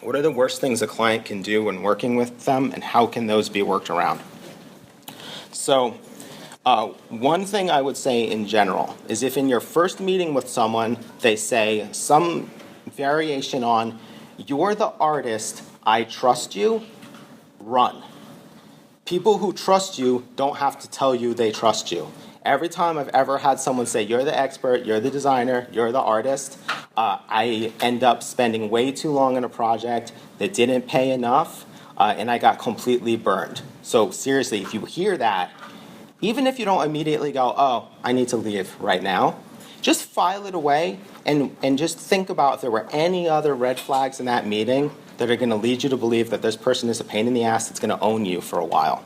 What are the worst things a client can do when working with them, and how can those be worked around? So one thing I would say in general is if in your first meeting with someone, they say some variation on, "You're the artist, I trust you," run. People who trust you don't have to tell you they trust you. Every time I've ever had someone say, "You're the expert, you're the designer, you're the artist," I end up spending way too long on a project that didn't pay enough, and I got completely burned. So seriously, if you hear that, even if you don't immediately go, "Oh, I need to leave right now," just file it away and just think about if there were any other red flags in that meeting that are going to lead you to believe that this person is a pain in the ass that's going to own you for a while.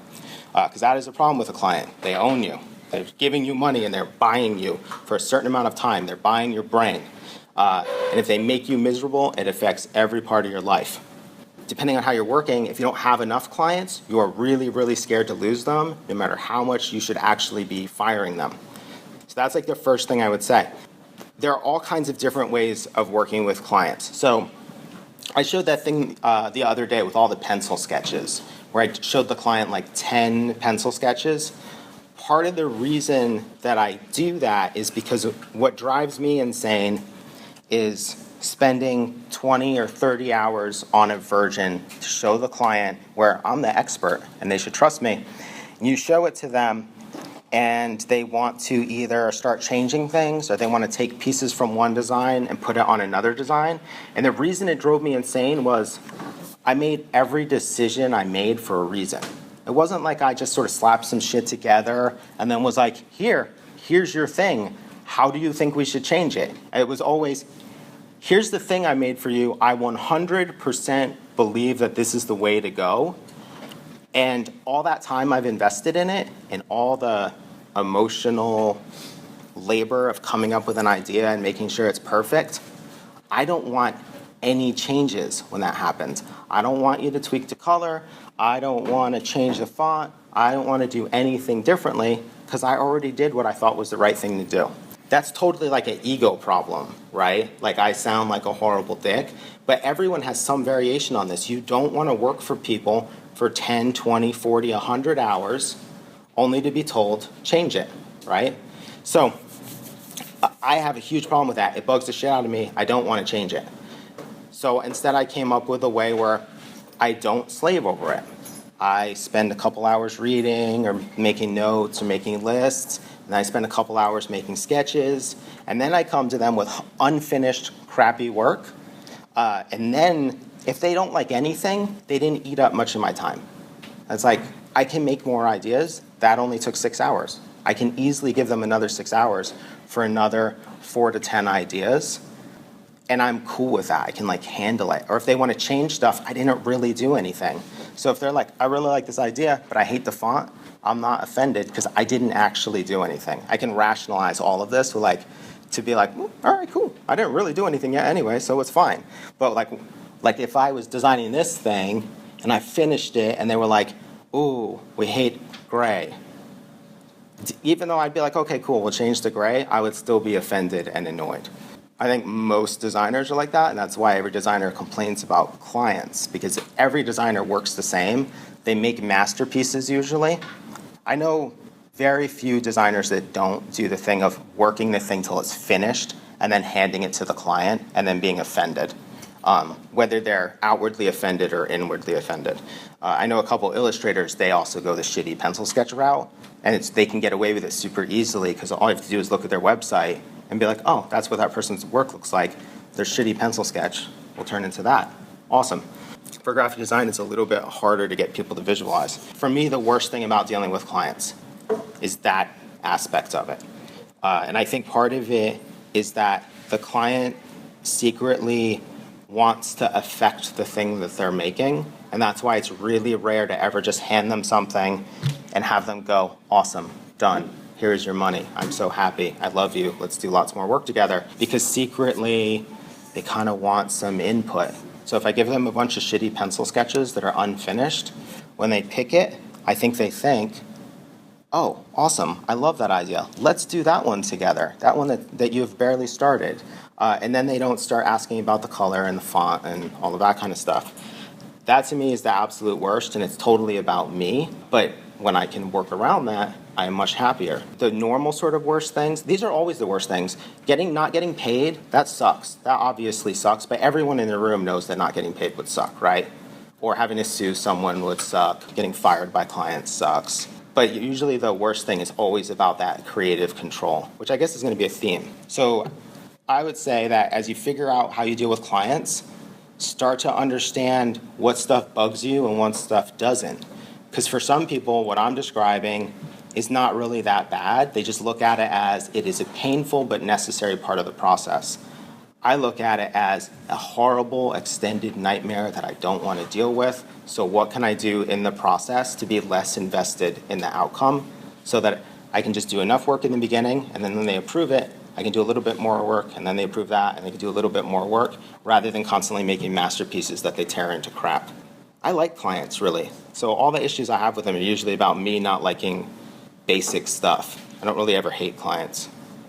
Because that is a problem with a client. They own you. They're giving you money and they're buying you for a certain amount of time. They're buying your brain. And if they make you miserable, it affects every part of your life. Depending on how you're working, if you don't have enough clients, you are really, really scared to lose them, no matter how much you should actually be firing them. So that's like the first thing I would say. There are all kinds of different ways of working with clients. So I showed that thing the other day with all the pencil sketches, where I showed the client like 10 pencil sketches. Part of the reason that I do that is because what drives me insane is spending 20 or 30 hours on a version to show the client where I'm the expert and they should trust me. You show it to them and they want to either start changing things or they want to take pieces from one design and put it on another design. And the reason it drove me insane was I made every decision I made for a reason. It wasn't like I just sort of slapped some shit together and then was like, here's your thing. How do you think we should change it? It was always, here's the thing I made for you. I 100% believe that this is the way to go. And all that time I've invested in it and all the emotional labor of coming up with an idea and making sure it's perfect, I don't want any changes when that happens. I don't want you to tweak the color. I don't want to change the font. I don't want to do anything differently because I already did what I thought was the right thing to do. That's totally like an ego problem, right? Like I sound like a horrible dick, but everyone has some variation on this. You don't want to work for people for 10, 20, 40, 100 hours only to be told, change it, right? So I have a huge problem with that. It bugs the shit out of me. I don't want to change it. So instead I came up with a way where I don't slave over it. I spend a couple hours reading or making notes or making lists, and I spend a couple hours making sketches, and then I come to them with unfinished, crappy work. And then if they don't like anything, they didn't eat up much of my time. It's like, I can make more ideas. That only took 6 hours. I can easily give them another 6 hours for another 4 to 10 ideas. And I'm cool with that. I can like handle it. Or if they want to change stuff, I didn't really do anything. So if they're like, I really like this idea, but I hate the font, I'm not offended because I didn't actually do anything. I can rationalize all of this with to be like, all right, cool. I didn't really do anything yet anyway, so it's fine. But like if I was designing this thing and I finished it and they were like, ooh, we hate gray. Even though I'd be like, okay, cool, we'll change the gray, I would still be offended and annoyed. I think most designers are like that, and that's why every designer complains about clients, because every designer works the same. They make masterpieces usually. I know very few designers that don't do the thing of working the thing till it's finished and then handing it to the client and then being offended, whether they're outwardly offended or inwardly offended. I know a couple illustrators, they also go the shitty pencil sketch route, and they can get away with it super easily because all you have to do is look at their website and be like, oh, that's what that person's work looks like. Their shitty pencil sketch will turn into that. Awesome. For graphic design, it's a little bit harder to get people to visualize. For me, the worst thing about dealing with clients is that aspect of it. And I think part of it is that the client secretly wants to affect the thing that they're making, and that's why it's really rare to ever just hand them something and have them go, awesome, done. Here's your money. I'm so happy. I love you. Let's do lots more work together. Because secretly, they kind of want some input. So if I give them a bunch of shitty pencil sketches that are unfinished, when they pick it, I think they think, Oh, awesome. I love that idea. Let's do that one together. That one that you've barely started. And then they don't start asking about the color and the font and all of that kind of stuff. That to me is the absolute worst, and it's totally about me. But when I can work around that, I am much happier. The normal sort of worst things, these are always the worst things. Not getting paid, that sucks. That obviously sucks, but everyone in the room knows that not getting paid would suck, right? Or having to sue someone would suck. Getting fired by clients sucks. But usually the worst thing is always about that creative control, which I guess is going to be a theme. So I would say that as you figure out how you deal with clients, start to understand what stuff bugs you and what stuff doesn't. Because for some people, what I'm describing is not really that bad. They just look at it as it is a painful but necessary part of the process. I look at it as a horrible extended nightmare that I don't want to deal with. So what can I do in the process to be less invested in the outcome so that I can just do enough work in the beginning, and then when they approve it, I can do a little bit more work, and then they approve that, and they can do a little bit more work, rather than constantly making masterpieces that they tear into crap. I like clients, really. So all the issues I have with them are usually about me not liking basic stuff. I don't really ever hate clients.